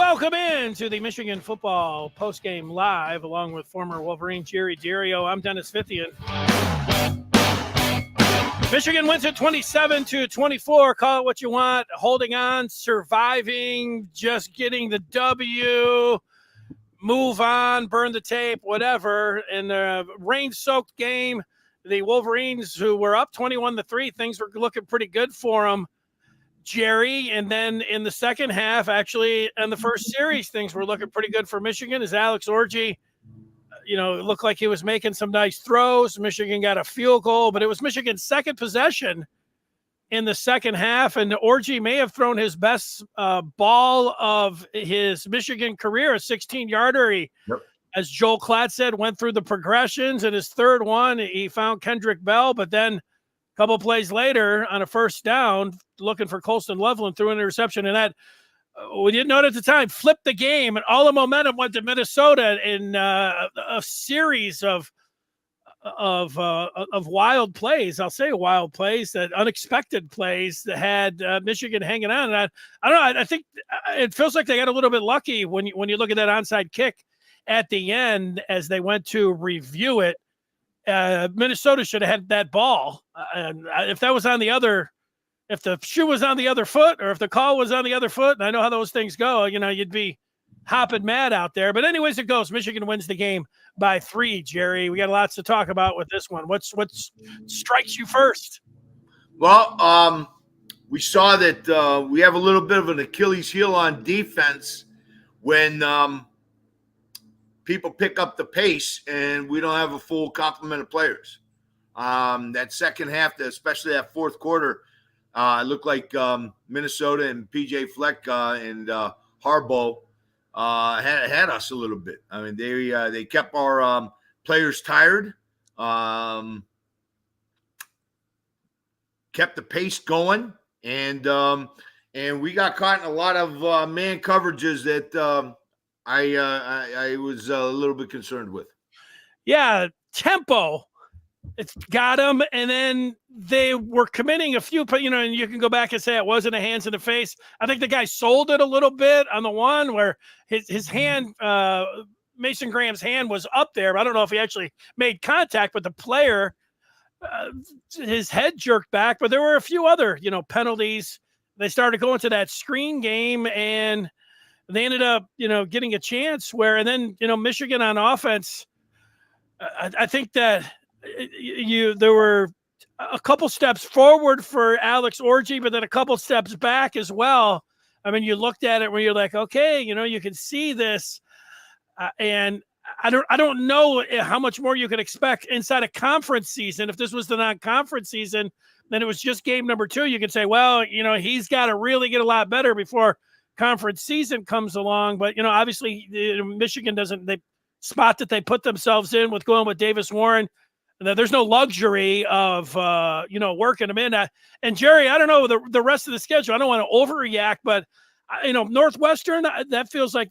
Welcome in to the Michigan Football Postgame Live, along with former Wolverine Jerry Diorio. I'm Dennis Fithian. Michigan wins it 27-24. Call it what you want. Holding on, surviving, just getting the W, move on, burn the tape, whatever. In the rain-soaked game, the Wolverines, who were up 21-3, things were looking pretty good for them, Jerry. And then in the second half, actually, in the first series, things were looking pretty good for Michigan as Alex Orji, it looked like he was making some nice throws. Michigan got a field goal, but it was Michigan's second possession in the second half, and Orji may have thrown his best ball of his Michigan career, a 16-yarder. He, as Joel Klatt said, went through the progressions. In his third one, he found Kendrick Bell, but then a couple plays later on a first down, looking for Colston Loveland, threw an interception, and that, we didn't know it at the time, flipped the game, and all the momentum went to Minnesota in a series of wild plays. I'll say wild plays, that unexpected plays that had Michigan hanging on. And I don't know. I think it feels like they got a little bit lucky when you look at that onside kick at the end as they went to review it. Minnesota should have had that ball. If that was on the other. If the shoe was on the other foot, or if the call was on the other foot, and I know how those things go, you'd be hopping mad out there. But anyways, it goes. Michigan wins the game by 3, Jerry. We got lots to talk about with this one. What strikes you first? Well, we saw that we have a little bit of an Achilles heel on defense when people pick up the pace and we don't have a full complement of players. That second half, especially that fourth quarter, it looked like Minnesota and PJ Fleck and Harbaugh had us a little bit. I mean, they kept our players tired, kept the pace going, and we got caught in a lot of man coverages that I was a little bit concerned with. Yeah, tempo. It's got them, and then they were committing a few, and you can go back and say it wasn't a hands in the face. I think the guy sold it a little bit on the one where his hand, Mason Graham's hand was up there. I don't know if he actually made contact, but the player, his head jerked back. But there were a few other, penalties. They started going to that screen game, and they ended up, getting a chance where, and then, Michigan on offense, I think that there were a couple steps forward for Alex Orji, but then a couple steps back as well. I mean, you looked at it where you're like, okay, you can see this, and I don't know how much more you could expect inside a conference season. If this was the non-conference season, then it was just game number 2. You could say, well, he's got to really get a lot better before conference season comes along. But obviously, Michigan doesn't. They spot that they put themselves in with going with Davis Warren. There's no luxury of, working them in. And Jerry, I don't know the rest of the schedule. I don't want to overreact, but, Northwestern, that feels like,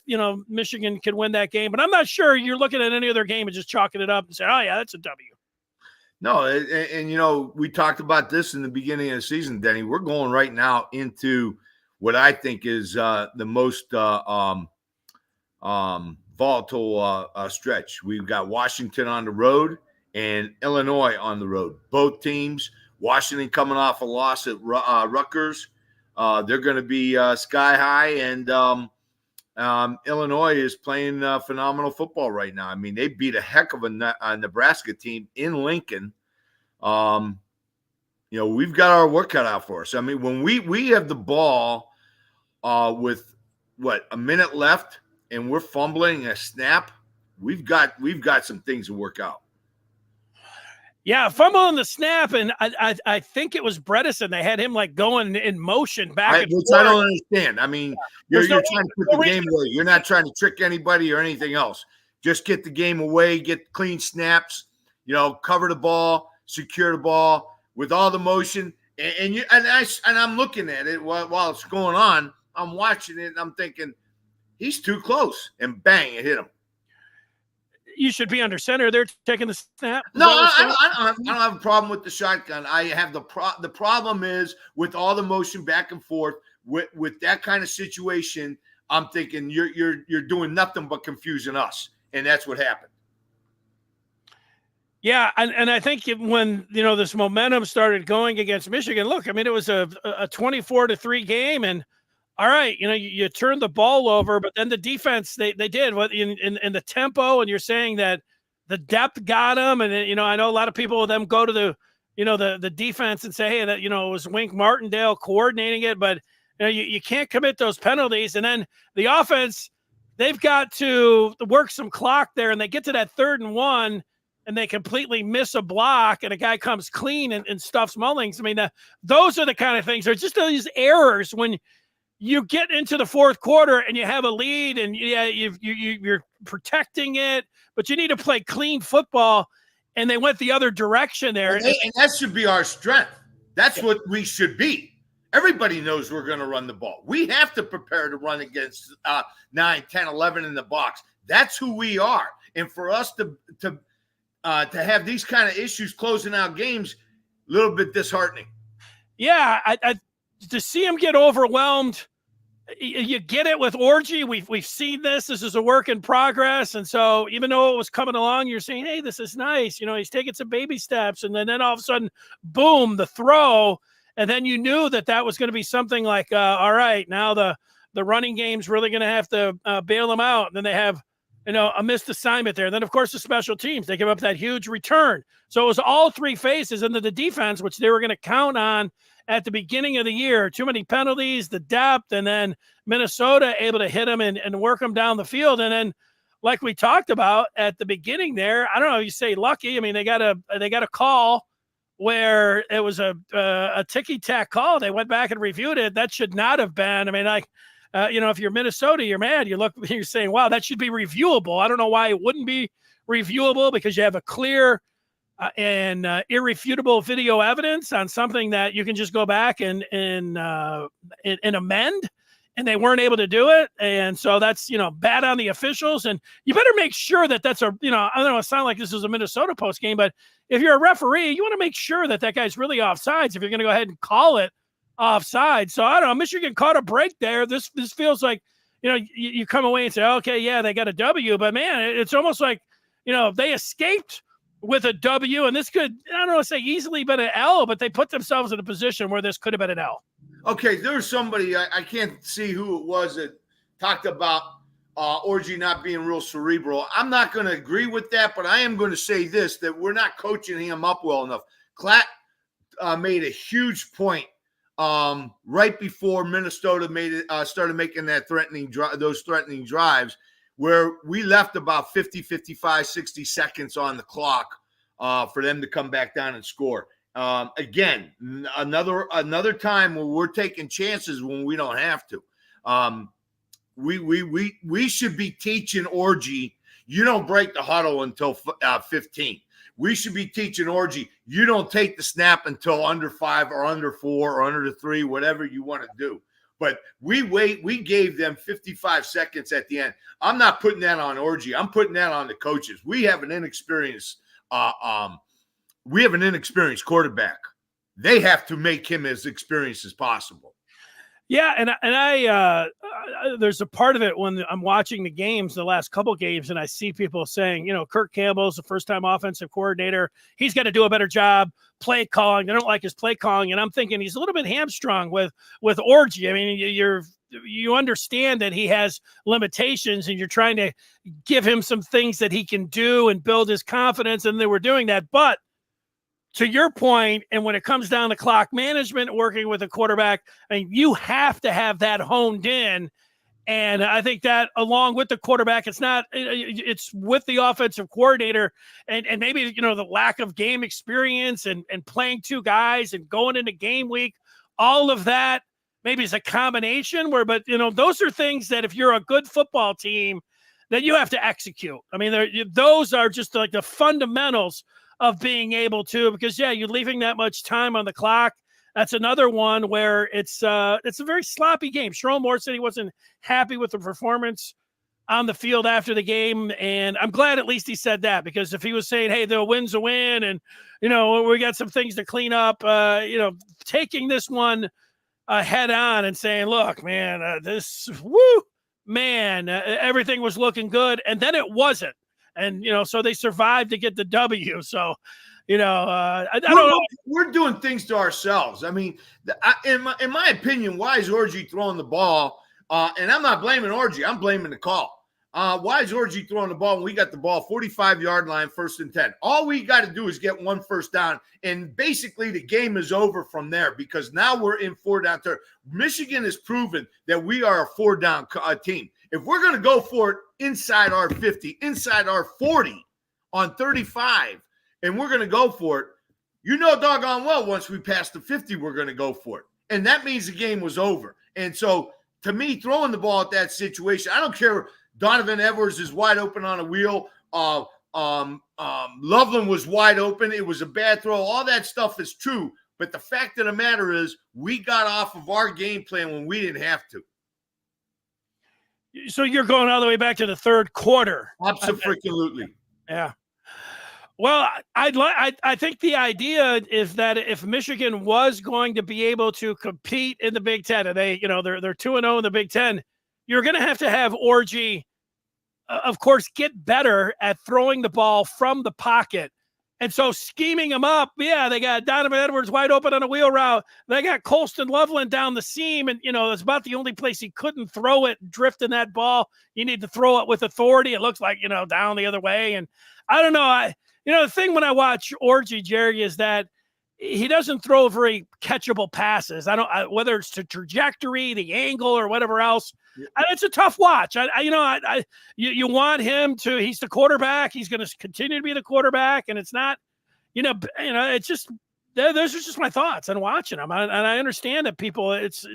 Michigan could win that game. But I'm not sure you're looking at any other game and just chalking it up and saying, oh, yeah, that's a W. No, and we talked about this in the beginning of the season, Denny. We're going right now into what I think is the most volatile stretch. We've got Washington on the road and Illinois on the road. Both teams, Washington coming off a loss at Rutgers. They're going to be sky high, and Illinois is playing phenomenal football right now. I mean, they beat a heck of a Nebraska team in Lincoln. We've got our work cut out for us. I mean, when we have the ball with, a minute left and we're fumbling a snap, we've got some things to work out. Yeah, fumble on the snap, and I think it was Bredesen. They had him going in motion back and forth. I don't understand. I mean, you're trying to put the game away. You're not trying to trick anybody or anything else. Just get the game away, get clean snaps, cover the ball, secure the ball with all the motion. And I'm looking at it while it's going on. I'm watching it, and I'm thinking, he's too close, and bang, it hit him. You should be under center. They're taking the snap. No, I don't have a problem with the shotgun. I have the problem is with all the motion back and forth with that kind of situation. I'm thinking you're doing nothing but confusing us, and that's what happened. Yeah, and I think when this momentum started going against Michigan, look, I mean, it was a 24-3 game, and all right, you turned the ball over, but then the defense they did what in the tempo, and you're saying that the depth got them, and I know a lot of people with them go to the defense and say, hey, that it was Wink Martindale coordinating it, but you can't commit those penalties, and then the offense, they've got to work some clock there, and they get to that 3rd and 1. And they completely miss a block, and a guy comes clean and stuffs Mullings. I mean, those are the kind of things. There's just these errors when you get into the 4th quarter and you have a lead, and you're protecting it, but you need to play clean football. And they went the other direction there, and that should be our strength. That's what we should be. Everybody knows we're going to run the ball. We have to prepare to run against 9, 10, 11 in the box. That's who we are. And for us to have these kind of issues closing out games, a little bit disheartening. Yeah, to see him get overwhelmed, you get it with Orji. We've seen this. This is a work in progress, and so even though it was coming along, you're saying, "Hey, this is nice." He's taking some baby steps, and then all of a sudden, boom, the throw, and then you knew that was going to be something like, "All right, now the running game's really going to have to bail them out." And then they have a missed assignment there. And then, of course, the special teams, they give up that huge return. So it was all 3 phases into the defense, which they were going to count on at the beginning of the year. Too many penalties, the depth, and then Minnesota able to hit them and work them down the field. And then, like we talked about at the beginning there, I don't know, you say lucky. I mean, they got a call where it was a ticky-tack call. They went back and reviewed it. That should not have been. I mean, if you're Minnesota, you're mad. You're saying, wow, that should be reviewable. I don't know why it wouldn't be reviewable, because you have a clear and irrefutable video evidence on something that you can just go back and amend, and they weren't able to do it. And so that's, bad on the officials. And you better make sure that's I don't know, it sounds like this is a Minnesota post game, but if you're a referee, you want to make sure that guy's really offsides if you're going to go ahead and call it offside. So I don't know, Michigan caught a break there. This feels like, you come away and say, okay, yeah, they got a W, but man, it's almost like, they escaped with a W, and this could, I don't know, say easily been an L, but they put themselves in a position where this could have been an L. Okay, there's somebody, I can't see who it was, that talked about Orji not being real cerebral. I'm not going to agree with that, but I am going to say this, that we're not coaching him up well enough. Klatt made a huge point right before Minnesota started making that those threatening drives, where we left about 50, 55, 60 seconds on the clock for them to come back down and score. Again, another time where we're taking chances when we don't have to. We should be teaching Orji, you don't break the huddle until 15. We should be teaching Orji, you don't take the snap until under 5 or under 4 or under 3, whatever you want to do. But we gave them 55 seconds at the end. I'm not putting that on Orji. I'm putting that on the coaches. We have an inexperienced quarterback. They have to make him as experienced as possible. Yeah, and I there's a part of it when I'm watching the games, the last couple games, and I see people saying, Kirk Campbell's the first-time offensive coordinator. He's got to do a better job play calling. They don't like his play calling, and I'm thinking he's a little bit hamstrung with Orji. I mean, you understand that he has limitations, and you're trying to give him some things that he can do and build his confidence, and they were doing that. But to your point, and when it comes down to clock management, working with a quarterback, I mean, you have to have that honed in. And I think that along with the quarterback, it's with the offensive coordinator and maybe, the lack of game experience and playing 2 guys and going into game week, all of that maybe is a combination but those are things that if you're a good football team, that you have to execute. I mean, those are just like the fundamentals of being able to, because you're leaving that much time on the clock. That's another one where it's a very sloppy game. Sherrone Moore said he wasn't happy with the performance on the field after the game, and I'm glad at least he said that, because if he was saying, hey, the win's a win, and we got some things to clean up, taking this one head on and saying, look, man, man, everything was looking good, and then it wasn't. And, so they survived to get the W. So, I don't know. We're doing things to ourselves. I mean, in my opinion, why is Orji throwing the ball? And I'm not blaming Orji. I'm blaming the call. Why is Orji throwing the ball when we got the ball 45-yard line, 1st and 10? All we got to do is get 1 first down, and basically the game is over from there because now we're in 4-down turn. Michigan has proven that we are a 4-down team. If we're going to go for it inside our 50, inside our 40 on 35, and we're going to go for it, doggone well, once we pass the 50, we're going to go for it. And that means the game was over. And so, to me, throwing the ball at that situation, I don't care. Donovan Edwards is wide open on a wheel. Loveland was wide open. It was a bad throw. All that stuff is true. But the fact of the matter is we got off of our game plan when we didn't have to. So you're going all the way back to the third quarter. Absolutely. Yeah. Well, I think the idea is that if Michigan was going to be able to compete in the Big Ten, and they're 2-0 in the Big Ten, you're going to have Orji, of course, get better at throwing the ball from the pocket. And so scheming them up, they got Donovan Edwards wide open on a wheel route. They got Colston Loveland down the seam, and it's about the only place he couldn't throw it, drifting that ball. You need to throw it with authority. It looks like down the other way, and I don't know. The thing when I watch Orji, Jerry, is that he doesn't throw very catchable passes. Whether it's the trajectory, the angle, or whatever else. It's a tough watch. You want him to. He's the quarterback. He's going to continue to be the quarterback, and it's not. It's just. Those are just my thoughts on watching him, and I understand that people. It's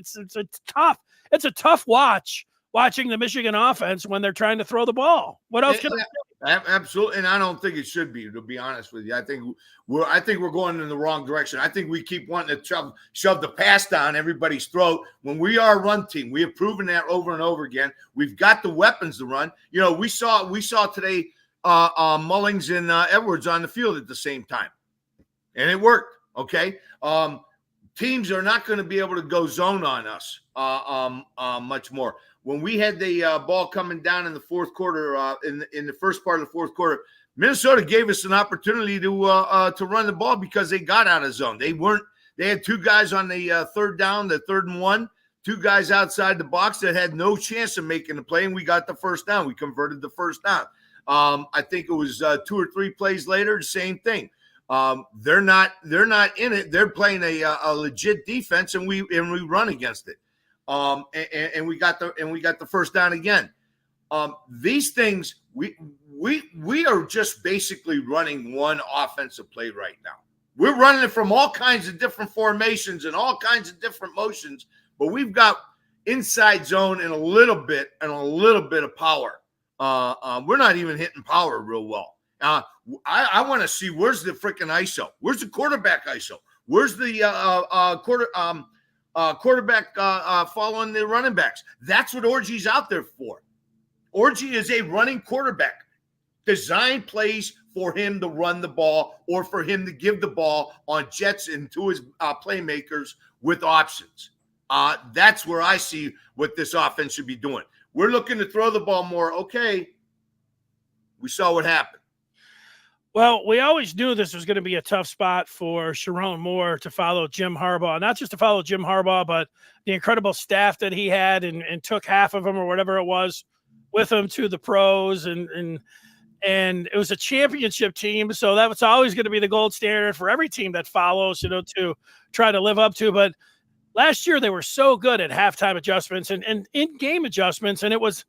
tough. It's a tough watching the Michigan offense when they're trying to throw the ball. What else can I say? Absolutely, and I don't think it should be. To be honest with you, I think we're going in the wrong direction. I think we keep wanting to shove the pass down everybody's throat when we are a run team. We have proven that over and over again. We've got the weapons to run. We saw today Mullings and Edwards on the field at the same time, and it worked. Okay, teams are not going to be able to go zone on us much more. When we had the ball coming down in the fourth quarter, in the first part of the fourth quarter, Minnesota gave us an opportunity to run the ball because they got out of zone. They had 2 guys on the third down, the 3rd and 1, 2 guys outside the box that had no chance of making the play, and we got the first down. We converted the first down. I think it was 2 or 3 plays later, the same thing. They're not in it. They're playing a legit defense, and we run against it. And we got the first down again. These things we are just basically running one offensive play right now. We're running it from all kinds of different formations and all kinds of different motions, but we've got inside zone and a little bit of power. We're not even hitting power real well. I want to see where's the freaking ISO. Where's the quarterback ISO? Where's the quarterback following the running backs? That's what Orji's out there for. Orji is a running quarterback. Design plays for him to run the ball or for him to give the ball on jets into his playmakers with options. That's where I see what this offense should be doing. We're looking to throw the ball more. Okay, we saw what happened. Well, we always knew this was going to be a tough spot for Sharon Moore to follow Jim Harbaugh, not just to follow Jim Harbaugh, but the incredible staff that he had and took half of them or whatever it was with him to the pros. And it was a championship team. So that was always going to be the gold standard for every team that follows, to try to live up to. But last year they were so good at halftime adjustments and in-game adjustments. And it was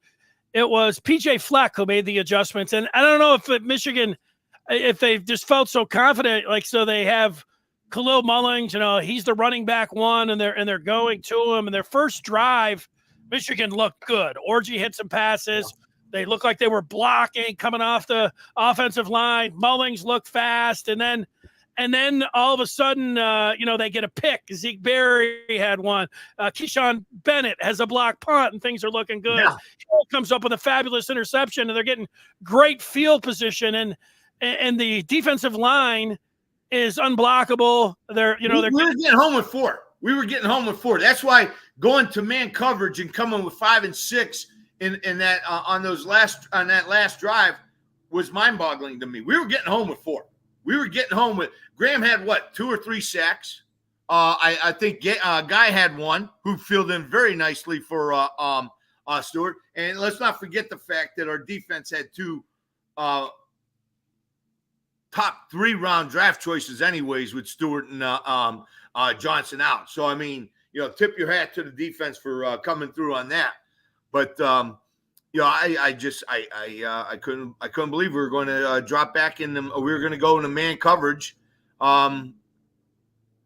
PJ Fleck who made the adjustments. And I don't know if Michigan – if they just felt so confident, so they have Khalil Mullings, he's the running back one, and they're going to him. And their first drive, Michigan looked good. Orji hit some passes. They looked like they were blocking, coming off the offensive line. Mullings looked fast, and then all of a sudden, they get a pick. Zeke Berry had one. Keyshawn Bennett has a block punt, and things are looking good. Yeah. Hill comes up with a fabulous interception, and they're getting great field position. And the defensive line is unblockable. We were getting home with 4. That's why going to man coverage and coming with 5 and 6 in that on that last drive was mind-boggling to me. We were getting home with 4. We were getting home with Graham had what 2 or 3 sacks. I think Guy had 1 who filled in very nicely for Stewart. And let's not forget the fact that our defense had 2 top 3 round draft choices anyways with Stewart and Johnson out. So, I mean, tip your hat to the defense for coming through on that. But, I couldn't believe we were going to drop back in them. We were going to go into man coverage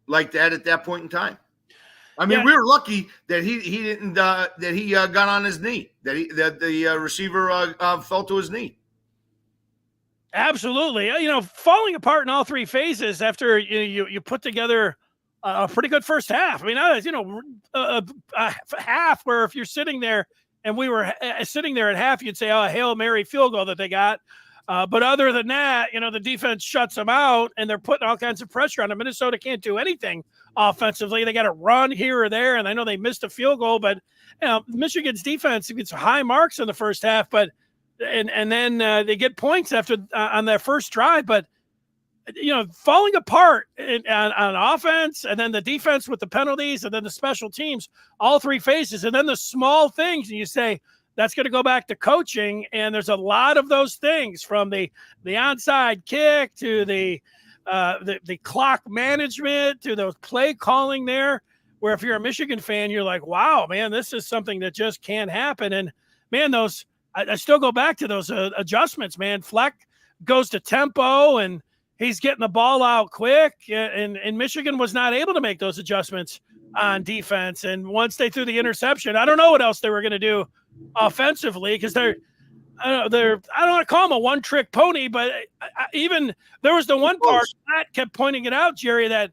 like that at that point in time. I mean, we were lucky that he didn't got on his knee, that the receiver fell to his knee. Absolutely. Falling apart in all 3 phases after you put together a pretty good first half. I mean, a half where if you're sitting there and we were sitting there at half, you'd say, oh, a Hail Mary field goal that they got. But other than that, the defense shuts them out and they're putting all kinds of pressure on them. Minnesota can't do anything offensively. They got to run here or there. And I know they missed a field goal, but Michigan's defense gets high marks in the first half, but and then they get points after on their first drive. But falling apart on offense, and then the defense with the penalties, and then the special teams, all 3 phases, and then the small things, and you say that's going to go back to coaching. And there's a lot of those things, from the onside kick to the clock management to those play calling there, where if you're a Michigan fan, you're like, wow, man, this is something that just can't happen. And man, I still go back to those adjustments, man. Fleck goes to tempo and he's getting the ball out quick, and Michigan was not able to make those adjustments on defense. And once they threw the interception, I don't know what else they were going to do offensively, because I don't want to call them a one-trick pony, but even there was the one part that kept pointing it out, Jerry, that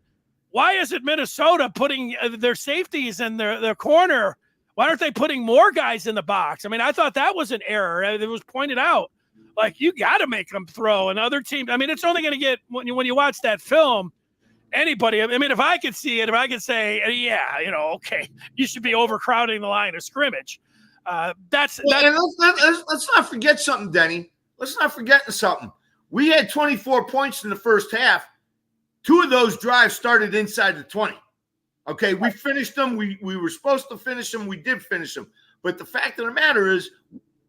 why isn't Minnesota putting their safeties in their corner? Why aren't they putting more guys in the box? I mean, I thought that was an error. It was pointed out. Like, you got to make them throw. And other teams, I mean, it's only going to get, when you watch that film, anybody, I mean, if I could see it, if I could say, yeah, okay, you should be overcrowding the line of scrimmage. And let's not forget something, Denny. Let's not forget something. We had 24 points in the first half. 2 of those drives started inside the 20. Okay, we finished them. We were supposed to finish them. We did finish them. But the fact of the matter is,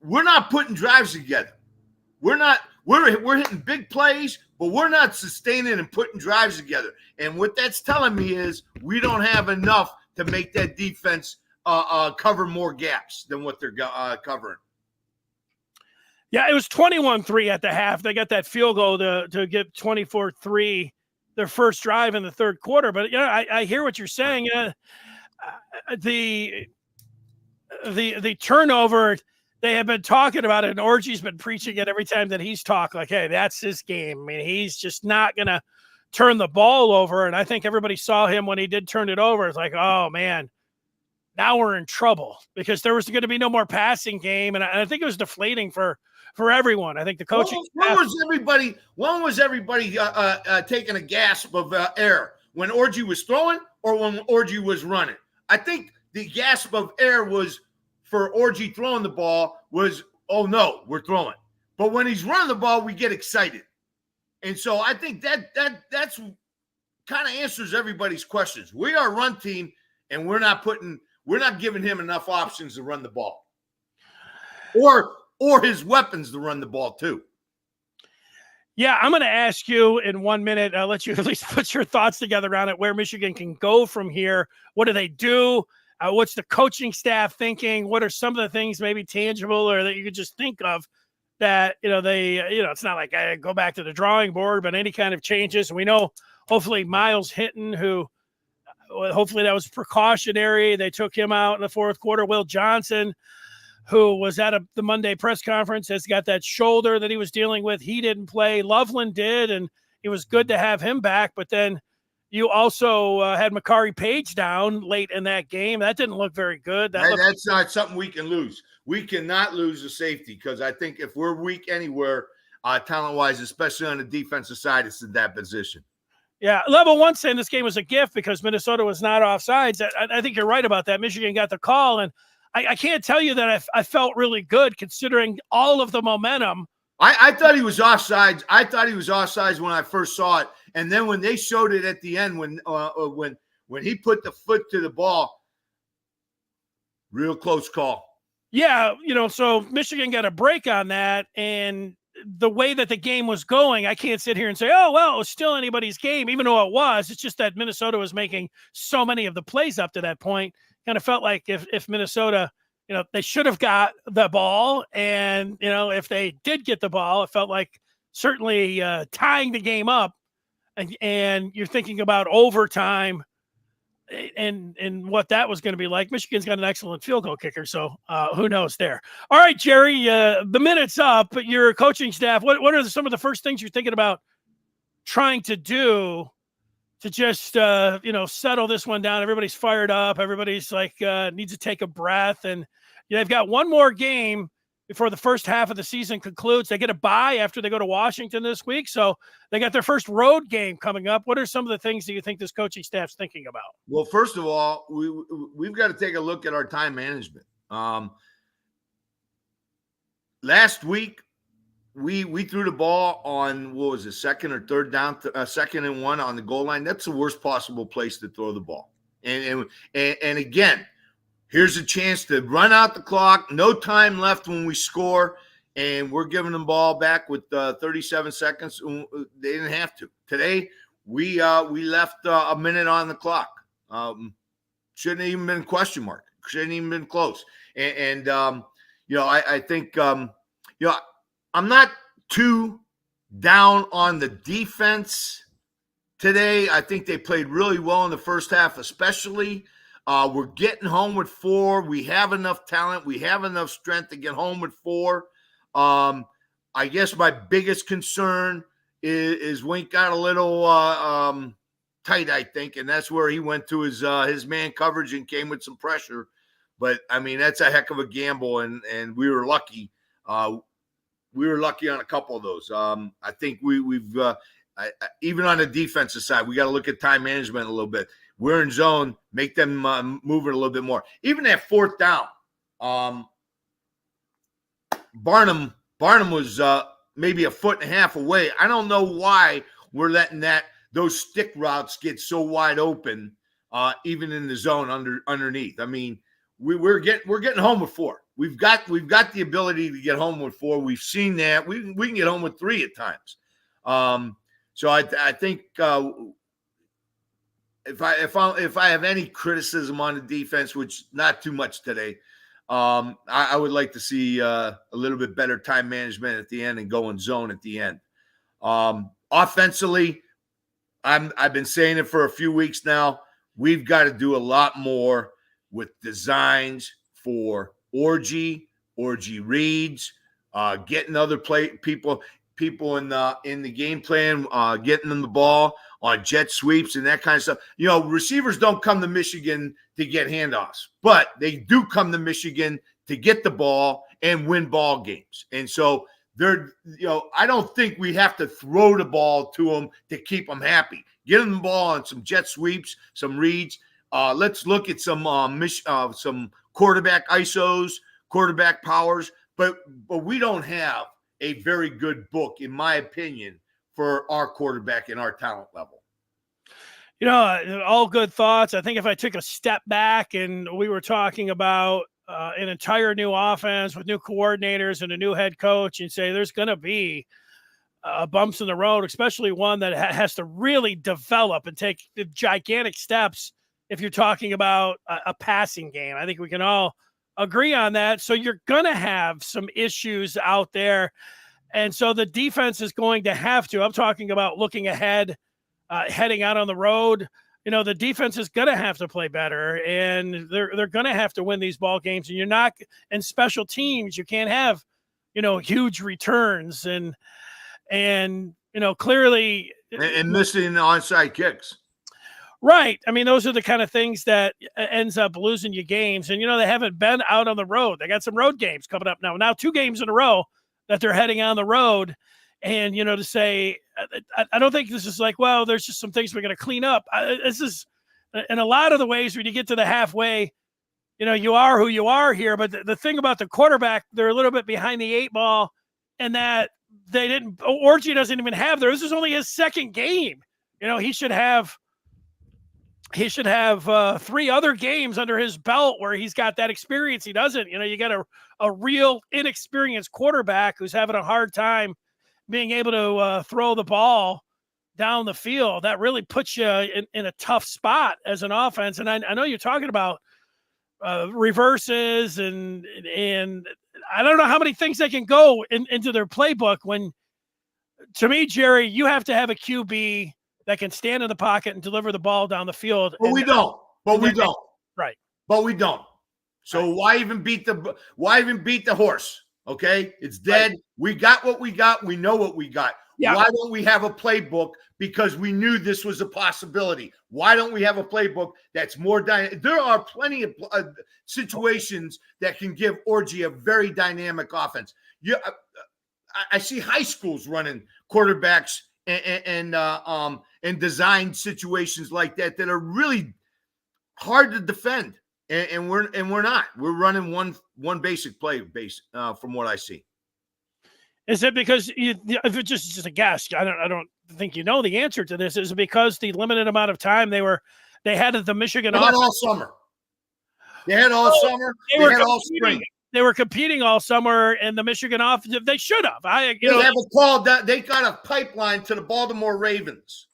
we're not putting drives together. We're hitting big plays, but we're not sustaining and putting drives together. And what that's telling me is we don't have enough to make that defense cover more gaps than what they're covering. Yeah, it was 21-3 at the half. They got that field goal to get 24-3 their first drive in the third quarter. But I hear what you're saying. The turnover, they have been talking about it, and Orji's been preaching it every time that he's talked. Like, hey, that's his game. I mean, he's just not going to turn the ball over. And I think everybody saw him when he did turn it over. It's like, oh man, now we're in trouble, because there was going to be no more passing game. And I think it was deflating for everyone. I think the coaching. When was everybody taking a gasp of air? When Orji was throwing or when Orji was running? I think the gasp of air was for Orji throwing the ball was, oh no, we're throwing. But when he's running the ball, we get excited. And so I think that's kind of answers everybody's questions. We are a run team, and we're not giving him enough options to run the ball. Or his weapons to run the ball too. Yeah, I'm going to ask you in 1 minute. I'll let you at least put your thoughts together on it, where Michigan can go from here. What do they do? What's the coaching staff thinking? What are some of the things maybe tangible or that you could just think of that, it's not like I go back to the drawing board, but any kind of changes. And we know hopefully Miles Hinton, who hopefully that was precautionary. They took him out in the fourth quarter. Will Johnson, who was at the Monday press conference, has got that shoulder that he was dealing with. He didn't play. Loveland did, and it was good to have him back. But then you also had Makari Page down late in that game. That didn't look very good. That's not something we can lose. We cannot lose the safety, because I think if we're weak anywhere, talent-wise, especially on the defensive side, it's in that position. Yeah, Level 1 saying this game was a gift because Minnesota was not offsides. I think you're right about that. Michigan got the call, and I can't tell you that I felt really good considering all of the momentum. I thought he was offsides. I thought he was offsides when I first saw it, and then when they showed it at the end, when he put the foot to the ball, real close call. Yeah, so Michigan got a break on that, and the way that the game was going, I can't sit here and say, oh, well, it was still anybody's game, even though it was. It's just that Minnesota was making so many of the plays up to that point. Kind of felt like if Minnesota, they should have got the ball. And, if they did get the ball, it felt like certainly tying the game up. And you're thinking about overtime and what that was going to be like. Michigan's got an excellent field goal kicker, so who knows there. All right, Jerry, the minute's up. Your coaching staff, what are some of the first things you're thinking about trying to do to just settle this one down? Everybody's fired up. Everybody's like needs to take a breath, and they've got one more game before the first half of the season concludes. They get a bye after they go to Washington this week. So they got their first road game coming up. What are some of the things that you think this coaching staff's thinking about? Well, first of all, we've got to take a look at our time management. Last week, we threw the ball on, what was it, second or third down, second and 1 on the goal line. That's the worst possible place to throw the ball. And again, here's a chance to run out the clock. No time left when we score, and we're giving them ball back with 37 seconds. They didn't have to. Today, we left a minute on the clock. Shouldn't have even been a question mark. Shouldn't even been close. And I think I'm not too down on the defense today. I think they played really well in the first half, especially. We're getting home with 4. We have enough talent. We have enough strength to get home with 4. I guess my biggest concern is Wink got a little tight, I think, and that's where he went to his man coverage and came with some pressure. But, I mean, that's a heck of a gamble, and we were lucky. We were lucky on a couple of those. I think we've even on the defensive side, we got to look at time management a little bit. We're in zone, make them move it a little bit more. Even at fourth down, Barnum was maybe a foot and a half away. I don't know why we're letting those stick routes get so wide open, even in the zone underneath. I mean, we're getting home with 4. We've got the ability to get home with 4. We've seen that. We can get home with 3 at times. So I think if I have any criticism on the defense, which not too much today, I would like to see a little bit better time management at the end and go in zone at the end. Offensively, I've been saying it for a few weeks now. We've got to do a lot more with designs for Orji reads, getting other people in the game plan, getting them the ball on jet sweeps and that kind of stuff. Receivers don't come to Michigan to get handoffs, but they do come to Michigan to get the ball and win ball games. And so I don't think we have to throw the ball to them to keep them happy. Get them the ball on some jet sweeps, some reads. Let's look at some quarterback ISOs, quarterback powers, but we don't have a very good book, in my opinion, for our quarterback and our talent level. All good thoughts. I think if I took a step back and we were talking about an entire new offense with new coordinators and a new head coach, and say there's going to be bumps in the road, especially one that has to really develop and take the gigantic steps if you're talking about a passing game. I think we can all agree on that. So you're going to have some issues out there. And so the defense is going to have to, I'm talking about looking ahead, heading out on the road. The defense is going to have to play better, and they're going to have to win these ball games. And you're not in special teams. You can't have, huge returns and clearly and missing onside kicks. Right. I mean, those are the kind of things that ends up losing you games. And, they haven't been out on the road. They got some road games coming up now. Now 2 games in a row that they're heading on the road. And, to say, I don't think this is like, well, there's just some things we're going to clean up. This is in a lot of the ways when you get to the halfway you are who you are here. But the thing about the quarterback, they're a little bit behind the 8 ball, and that they didn't. Orji doesn't even have there. This is only his second game. He should have 3 other games under his belt where he's got that experience. He doesn't. You got a real inexperienced quarterback who's having a hard time being able to throw the ball down the field. That really puts you in a tough spot as an offense. And I know you're talking about reverses and I don't know how many things they can go into their playbook when, to me, Jerry, you have to have a QB that can stand in the pocket and deliver the ball down the field. But we don't. Right. But we don't. So why even beat the horse? Okay, it's dead. Right. We got what we got. We know what we got. Yeah. Why don't we have a playbook? Because we knew this was a possibility. Why don't we have a playbook that's more dynamic? There are plenty of situations that can give Orji a very dynamic offense. I see high schools running quarterbacks and design situations like that are really hard to defend. And we're not. We're running one basic play from what I see. Is it because if it's just a guess? I don't think you know the answer to this. Is it because the limited amount of time they had at the Michigan off all summer? They had all summer. They had all spring. They were competing all summer, and the Michigan offense. They should have. They got a pipeline to the Baltimore Ravens.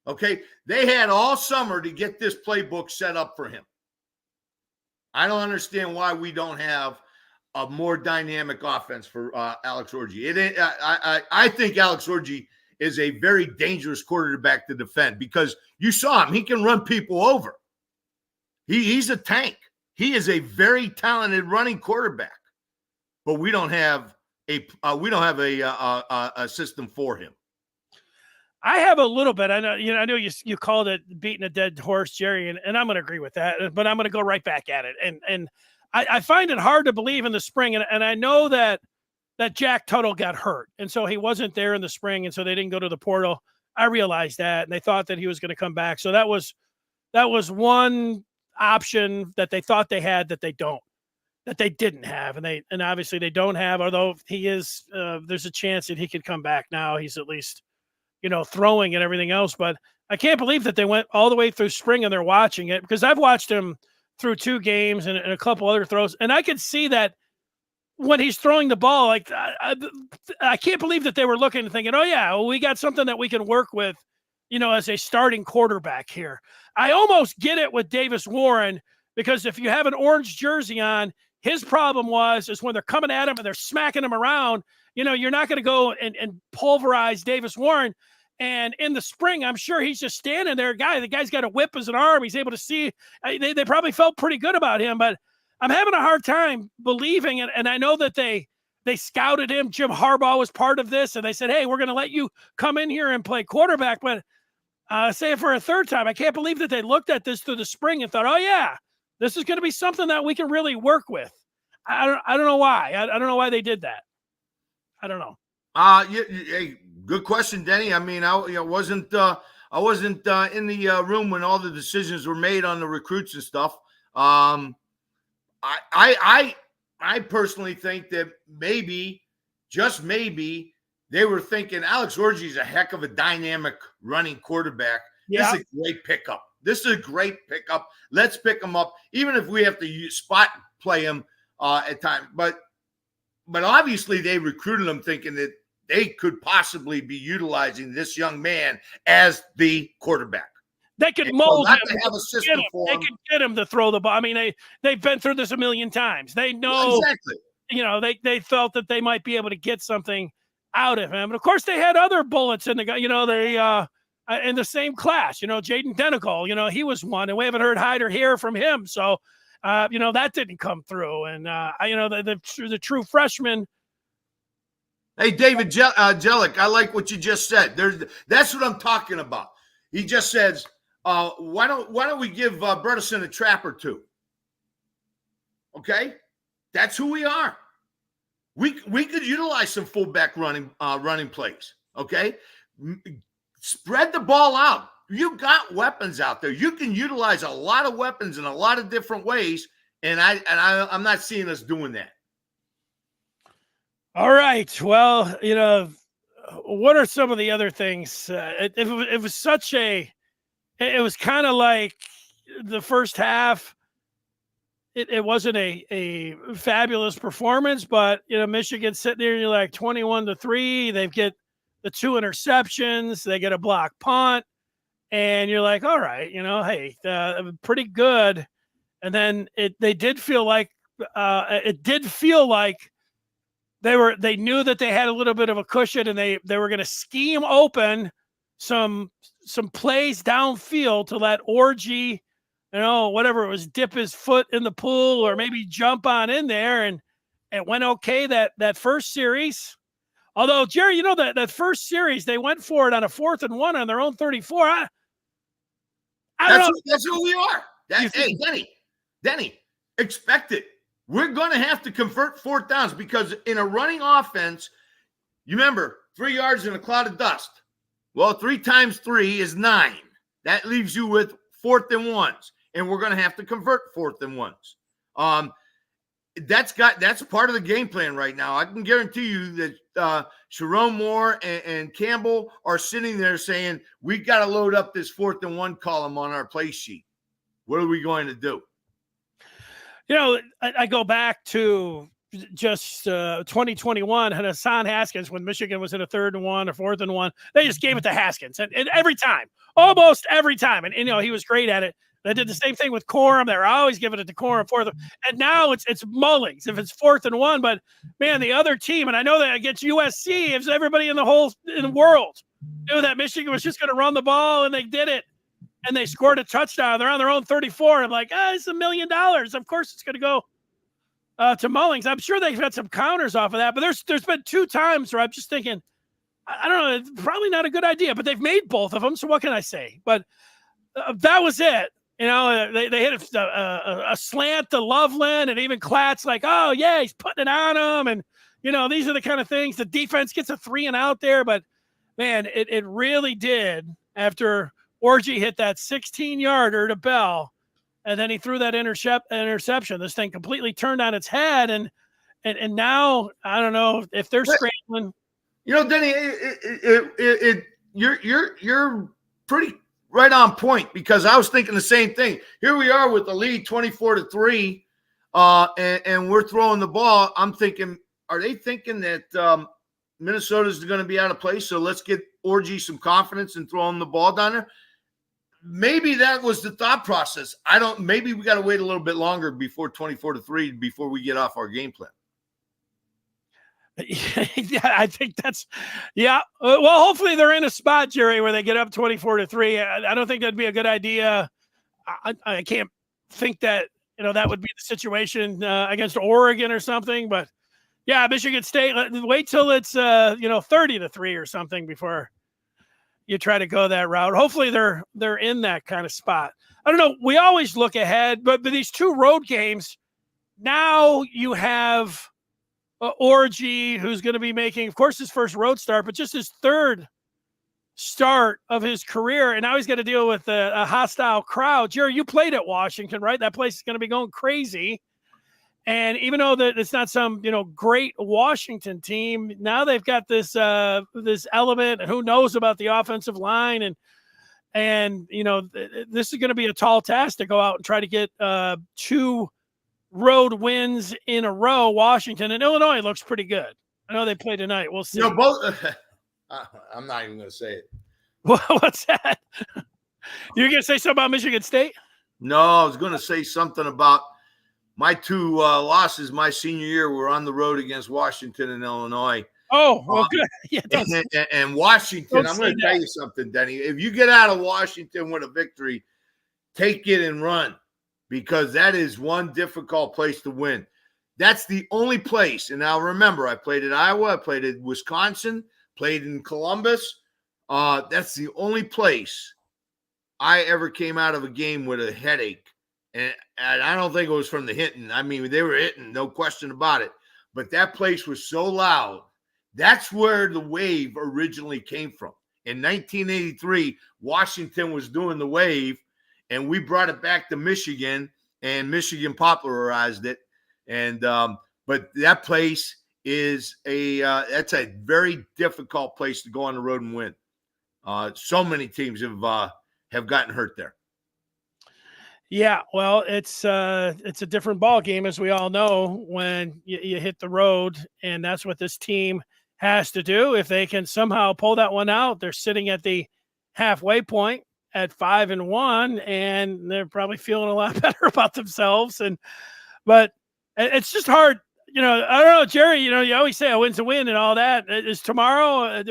Okay, they had all summer to get this playbook set up for him. I don't understand why we don't have a more dynamic offense for Alex Orji. I think Alex Orji is a very dangerous quarterback to defend because you saw him. He can run people over. He's a tank. He is a very talented running quarterback, but we don't have a system for him. I have a little bit. I know you called it beating a dead horse, Jerry, and I'm going to agree with that. But I'm going to go right back at it. And I find it hard to believe in the spring. And I know that Jack Tuttle got hurt, and so he wasn't there in the spring, and so they didn't go to the portal. I realized that, and they thought that he was going to come back. So that was one option that they thought they had that they didn't have, and obviously they don't have. Although he is, there's a chance that he could come back now. He's at least throwing and everything else. But I can't believe that they went all the way through spring and they're watching it, because I've watched him through 2 games and a couple other throws. And I could see that when he's throwing the ball, like I can't believe that they were looking and thinking, oh yeah, well, we got something that we can work with, as a starting quarterback here. I almost get it with Davis Warren, because if you have an orange jersey on, his problem is when they're coming at him and they're smacking him around, you're not going to go and pulverize Davis Warren. And in the spring, I'm sure he's just standing there. The guy's got a whip as an arm. He's able to see. They probably felt pretty good about him, but I'm having a hard time believing it. And I know that they scouted him. Jim Harbaugh was part of this, and they said, hey, we're going to let you come in here and play quarterback. But say it for a third time, I can't believe that they looked at this through the spring and thought, oh yeah, this is going to be something that we can really work with. I don't know why. I don't know why they did that. I don't know. Hey, good question, Denny. I mean, I wasn't in the room when all the decisions were made on the recruits and stuff. I personally think that maybe, just maybe, they were thinking Alex Orji is a heck of a dynamic running quarterback. Yeah. This is a great pickup. Let's pick him up, even if we have to spot play him at times. But obviously they recruited him thinking that they could possibly be utilizing this young man as the quarterback. They could mold him. To have a system for him. They could get him to throw the ball. I mean, they've been through this a million times. They know exactly. They felt that they might be able to get something out of him. And of course, they had other bullets in the guy. They in the same class. Jaden Denical. He was one, and we haven't heard hide or hear from him. So, that didn't come through. And the true freshman. Hey, David Jellick, I like what you just said. That's what I'm talking about. He just says, why don't we give Bredesen a trap or two? Okay, that's who we are. We could utilize some fullback running plays. Okay, spread the ball out. You got weapons out there. You can utilize a lot of weapons in a lot of different ways, and I'm not seeing us doing that. All right. Well, what are some of the other things? It was such a. It was kind of like the first half. It wasn't a fabulous performance, but Michigan sitting there and you're like 21-3. They get the 2 interceptions. They get a block punt, and you're like, all right, hey, pretty good. And then they did feel like they knew that they had a little bit of a cushion, and they were going to scheme open some plays downfield to let Orji, whatever it was, dip his foot in the pool or maybe jump on in there, and it went okay that first series. Although, Jerry, that first series, they went for it on a 4th and 1 on their own 34. I don't know. That's who we are. Hey, Denny, expect it. We're going to have to convert 4th downs because in a running offense, you remember 3 yards in a cloud of dust. Well, 3 times 3 is 9. That leaves you with 4th and 1s, and we're going to have to convert 4th and 1s. That's part of the game plan right now. I can guarantee you that Sharon Moore and Campbell are sitting there saying, we got to load up this 4th and 1 column on our play sheet. What are we going to do? I go back to just 2021 and Hassan Haskins when Michigan was in a 3rd and 1 or 4th and 1. They just gave it to Haskins, and every time, almost every time. And he was great at it. They did the same thing with Corum. They were always giving it to Corum 4th. And now it's Mullings if it's 4th and 1. But man, the other team, and I know that against USC, if everybody in the world knew that Michigan was just going to run the ball, and they did it. And they scored a touchdown. They're on their own 34. I'm like, it's $1 million. Of course it's going to go to Mullings. I'm sure they've had some counters off of that, but there's been 2 times where I'm just thinking, I don't know, it's probably not a good idea, but they've made both of them. So what can I say? But that was it. They hit a slant to Loveland, and even Klatt's like, oh yeah, he's putting it on him. And, these are the kind of things. The defense gets a 3 and out there, but man, it really did after Orji hit that 16-yarder to Bell, and then he threw that interception. This thing completely turned on its head, and now I don't know if they're scrambling. Denny, you're pretty right on point because I was thinking the same thing. Here we are with the lead 24-3, and we're throwing the ball. I'm thinking, are they thinking that Minnesota's going to be out of place? So let's get Orji some confidence and throw him the ball down there. Maybe that was the thought process. Maybe we got to wait a little bit longer before 24-3 before we get off our game plan. Yeah, I think that's, yeah. Well, hopefully they're in a spot, Jerry, where they get up 24-3. I don't think that'd be a good idea. I can't think that, that would be the situation against Oregon or something, but yeah, Michigan State, wait till it's, 30-3 or something before you try to go that route. Hopefully they're in that kind of spot. I don't know. We always look ahead, but these 2 road games, now you have Orji, who's going to be making, of course, his first road start, but just his 3rd start of his career. And now he's got to deal with a hostile crowd. Jerry, you played at Washington, right? That place is going to be going crazy. And even though that it's not some, great Washington team, now they've got this this element, and who knows about the offensive line, and this is going to be a tall task to go out and try to get 2 road wins in a row. Washington and Illinois looks pretty good. I know they play tonight. We'll see. Both. I'm not even going to say it. What's that? You're going to say something about Michigan State? No, I was going to say something about my 2 losses my senior year were on the road against Washington and Illinois. Oh, well, good. Yeah, and Washington, I'm going to tell you something, Denny. If you get out of Washington with a victory, take it and run, because that is one difficult place to win. That's the only place. And now remember, I played at Iowa, I played at Wisconsin, played in Columbus. That's the only place I ever came out of a game with a headache. And I don't think it was from the hitting. I mean, they were hitting, no question about it. But that place was so loud. That's where the wave originally came from. In 1983, Washington was doing the wave, and we brought it back to Michigan, and Michigan popularized it. And but that place is that's a very difficult place to go on the road and win. So many teams have gotten hurt there. Yeah, well, it's a different ball game, as we all know, when you hit the road, and that's what this team has to do. If they can somehow pull that one out, they're sitting at the halfway point at 5-1, and they're probably feeling a lot better about themselves. But it's just hard, I don't know, Jerry. You always say a win's a win and all that. Is tomorrow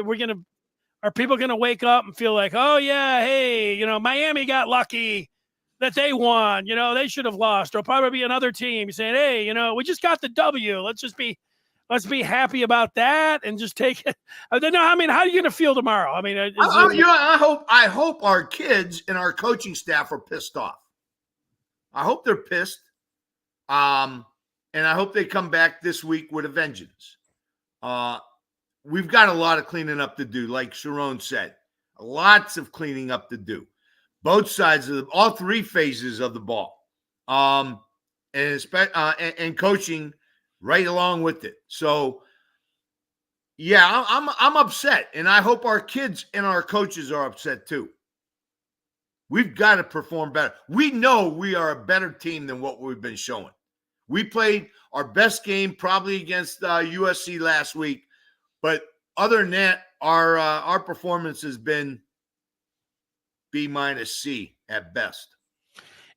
are people gonna wake up and feel like, oh yeah, hey, Miami got lucky that they won, they should have lost. There'll probably be another team saying, hey, we just got the W. Let's be happy about that and just take it. How are you going to feel tomorrow? I hope our kids and our coaching staff are pissed off. I hope they're pissed. And I hope they come back this week with a vengeance. We've got a lot of cleaning up to do, like Sharon said. Lots of cleaning up to do. Both sides of all three phases of the ball, and coaching right along with it. So, yeah, I'm upset, and I hope our kids and our coaches are upset too. We've got to perform better. We know we are a better team than what we've been showing. We played our best game probably against USC last week, but other than that, our performance has been B-C at best.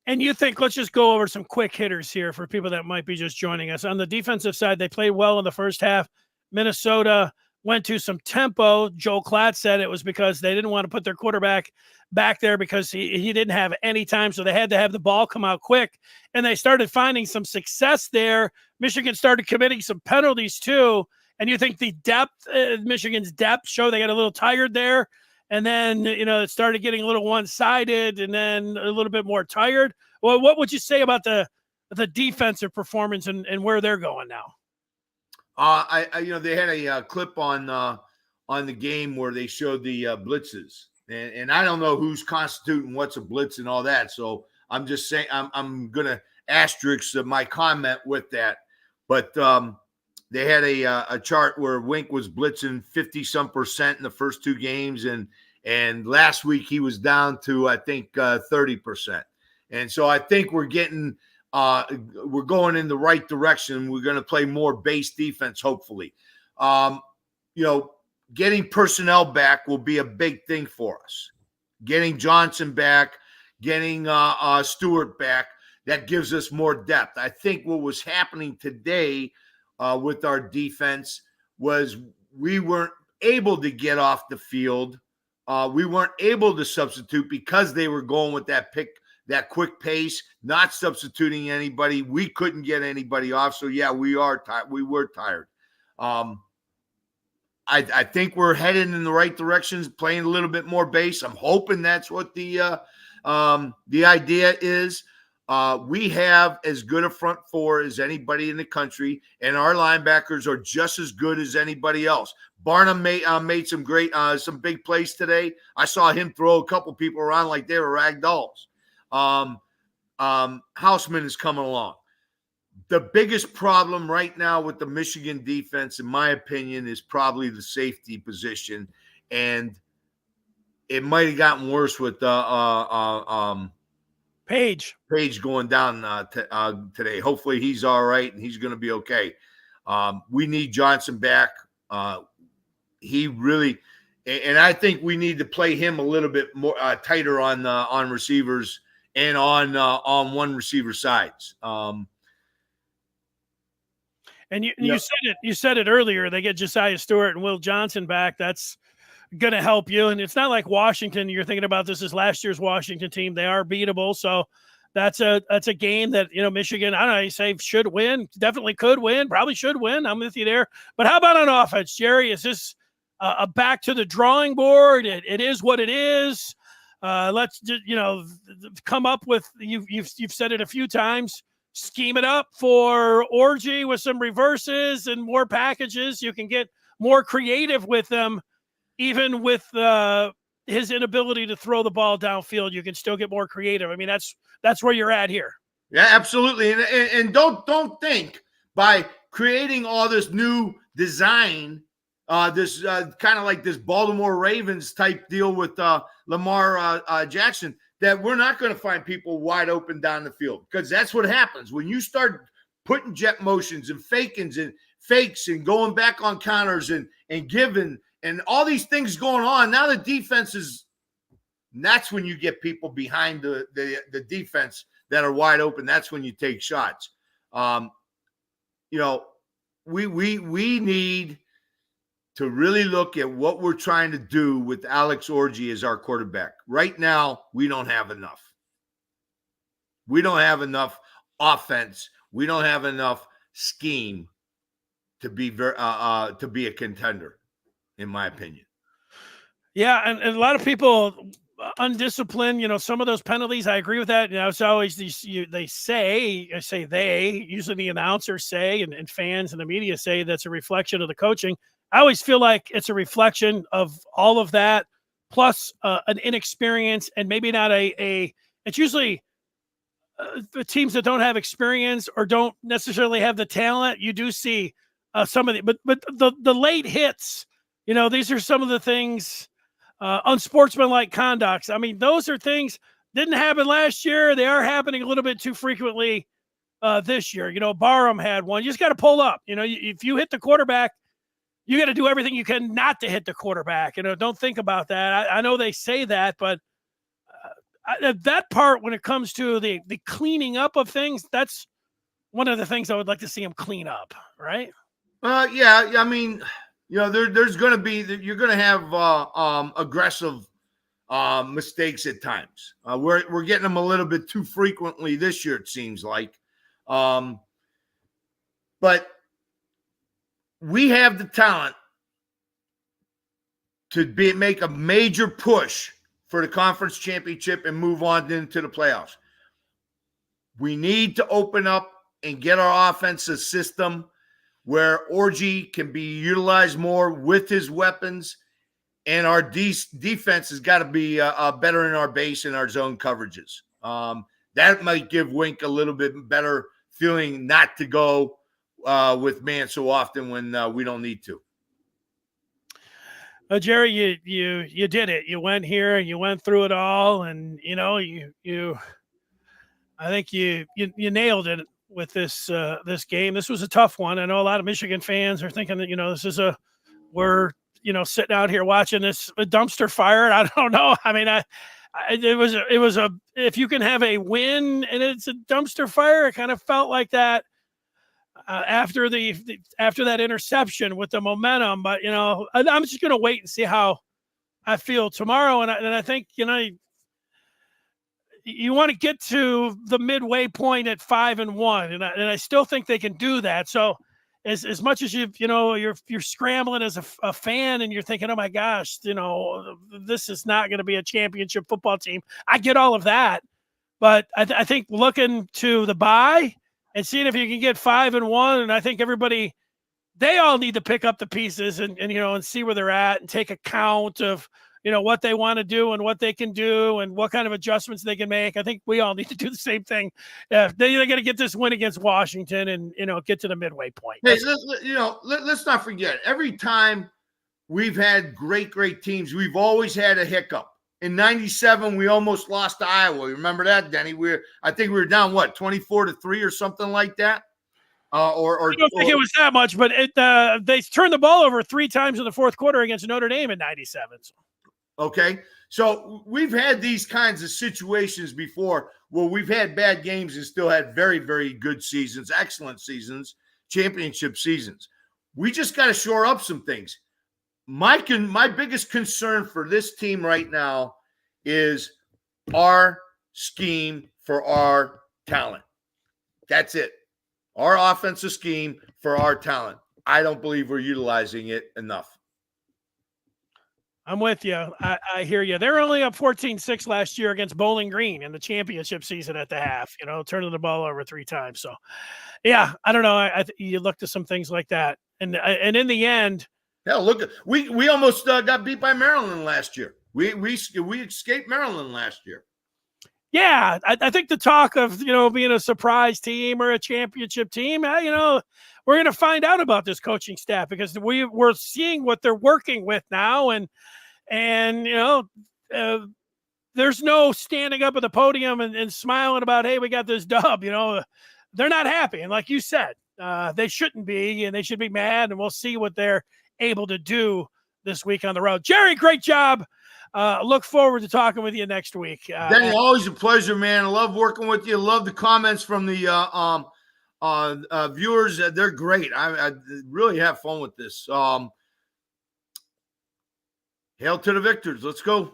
And you think, let's just go over some quick hitters here for people that might be just joining us. On the defensive side, they played well in the first half. Minnesota went to some tempo. Joel Klatt said it was because they didn't want to put their quarterback back there because he didn't have any time, so they had to have the ball come out quick. And they started finding some success there. Michigan started committing some penalties too. And you think the depth, Michigan's depth, show they got a little tired there? And then, it started getting a little one-sided and then a little bit more tired. Well, what would you say about the defensive performance and where they're going now? They had a clip on the game where they showed the blitzes. And I don't know who's constituting what's a blitz and all that. So I'm just saying I'm going to asterisk my comment with that. But they had a chart where Wink was blitzing 50-some% in the first two games, and last week he was down to, I think, 30%. And so I think we're going in the right direction. We're going to play more base defense, hopefully. Getting personnel back will be a big thing for us. Getting Johnson back, getting Stewart back, that gives us more depth. I think what was happening today with our defense was we weren't able to get off the field. We weren't able to substitute because they were going with that quick pace, not substituting anybody. We couldn't get anybody off. So yeah, we were tired. I think we're headed in the right directions, playing a little bit more base. I'm hoping that's what the idea is. We have as good a front four as anybody in the country, and our linebackers are just as good as anybody else. Barnum made some great, some big plays today. I saw him throw a couple people around like they were rag dolls. Houseman is coming along. The biggest problem right now with the Michigan defense, in my opinion, is probably the safety position, and it might have gotten worse with Page going down today. Hopefully he's all right and he's going to be okay. We need Johnson back. He really, and I think we need to play him a little bit more tighter on receivers and on one receiver sides. And you said it earlier. They get Josiah Stewart and Will Johnson back. That's going to help you. And it's not like Washington. You're thinking about this as last year's Washington team. They are beatable. So that's a game that, Michigan, I don't know, you say should win, definitely could win, probably should win. I'm with you there. But how about on offense, Jerry? Is this a back to the drawing board? It is what it is. Let's just, come up with, you've said it a few times, scheme it up for Orji with some reverses and more packages. You can get more creative with them. even with his inability to throw the ball downfield, you can still get more creative. I mean, that's where you're at here. Yeah, absolutely. And don't think by creating all this new design, this kind of like this Baltimore Ravens type deal with Lamar Jackson, that we're not going to find people wide open down the field, because that's what happens when you start putting jet motions and fakes and going back on counters and giving and all these things going on. Now the defense is, that's when you get people behind the defense that are wide open. That's when you take shots. We need to really look at what we're trying to do with Alex Orji as our quarterback. Right now, we don't have enough. We don't have enough offense. We don't have enough scheme to be a contender, in my opinion. Yeah, and a lot of people undisciplined. Some of those penalties, I agree with that. It's always usually the announcers say, and fans and the media say that's a reflection of the coaching. I always feel like it's a reflection of all of that, plus an inexperience, and maybe not it's usually the teams that don't have experience or don't necessarily have the talent. You do see some of but the late hits, these are some of the things, unsportsmanlike conducts. I mean, those are things didn't happen last year. They are happening a little bit too frequently this year. Barham had one. You just got to pull up. If you hit the quarterback, you got to do everything you can not to hit the quarterback. Don't think about that. I know they say that, but that part, when it comes to the cleaning up of things, that's one of the things I would like to see them clean up, right? Yeah. I mean, there's going to be, you're going to have aggressive mistakes at times. We're getting them a little bit too frequently this year, it seems like. But we have the talent to make a major push for the conference championship and move on into the playoffs. We need to open up and get our offensive system where Orji can be utilized more with his weapons, and our defense has got to be better in our base and our zone coverages. That might give Wink a little bit better feeling not to go with man so often when we don't need to. Jerry, you did it. You went here and you went through it all, and I think you nailed it with this game. This was a tough one. I know a lot of Michigan fans are thinking that we're sitting out here watching this a dumpster fire. I don't know. I mean, it was a if you can have a win and it's a dumpster fire, it kind of felt like that. After that interception with the momentum, but I'm just going to wait and see how I feel tomorrow, and I think you want to get to the midway point at 5-1, and I still think they can do that. So as much as you're scrambling as a fan and you're thinking, oh my gosh, this is not going to be a championship football team. I get all of that, but I think looking to the bye and seeing if you can get 5-1, and I think they all need to pick up the pieces and see where they're at and take account of what they want to do and what they can do and what kind of adjustments they can make. I think we all need to do the same thing. They got to get this win against Washington and get to the midway point. Hey, let's not forget, every time we've had great teams, we've always had a hiccup. In '97, we almost lost to Iowa. You remember that, Denny? I think we were down 24-3 or something like that. I don't think it was that much, but they turned the ball over 3 times in the fourth quarter against Notre Dame in '97. Okay, so we've had these kinds of situations before where we've had bad games and still had very, very good seasons, excellent seasons, championship seasons. We just got to shore up some things. My biggest concern for this team right now is our scheme for our talent. That's it. Our offensive scheme for our talent. I don't believe we're utilizing it enough. I'm with you. I hear you. They're only up 14-6 last year against Bowling Green in the championship season at the half, turning the ball over 3 times. So, yeah, I don't know. You look to some things like that. And in the end, Hell, look, we almost got beat by Maryland last year. We escaped Maryland last year. Yeah, I think the talk of, being a surprise team or a championship team, we're going to find out about this coaching staff, because we're seeing what they're working with now, and there's no standing up at the podium and smiling about, hey, we got this dub. They're not happy, and like you said, they shouldn't be, and they should be mad, and we'll see what they're able to do this week on the road. Jerry, great job. Look forward to talking with you next week. Denny, always a pleasure, man. I love working with you. Love the comments from the viewers. They're great. I really have fun with this. Hail to the victors. Let's go.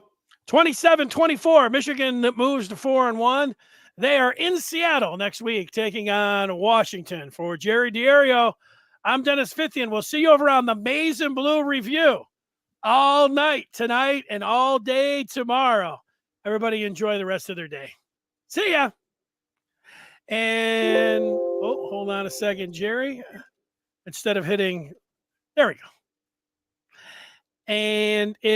27-24. Michigan moves to 4-1. They are in Seattle next week, taking on Washington. For Jerry Diorio, I'm Dennis Fithian. We'll see you over on the Maize and Blue Review all night tonight and all day tomorrow. Everybody enjoy the rest of their day. See ya. And, hold on a second, Jerry. Instead of hitting, there we go. And it is.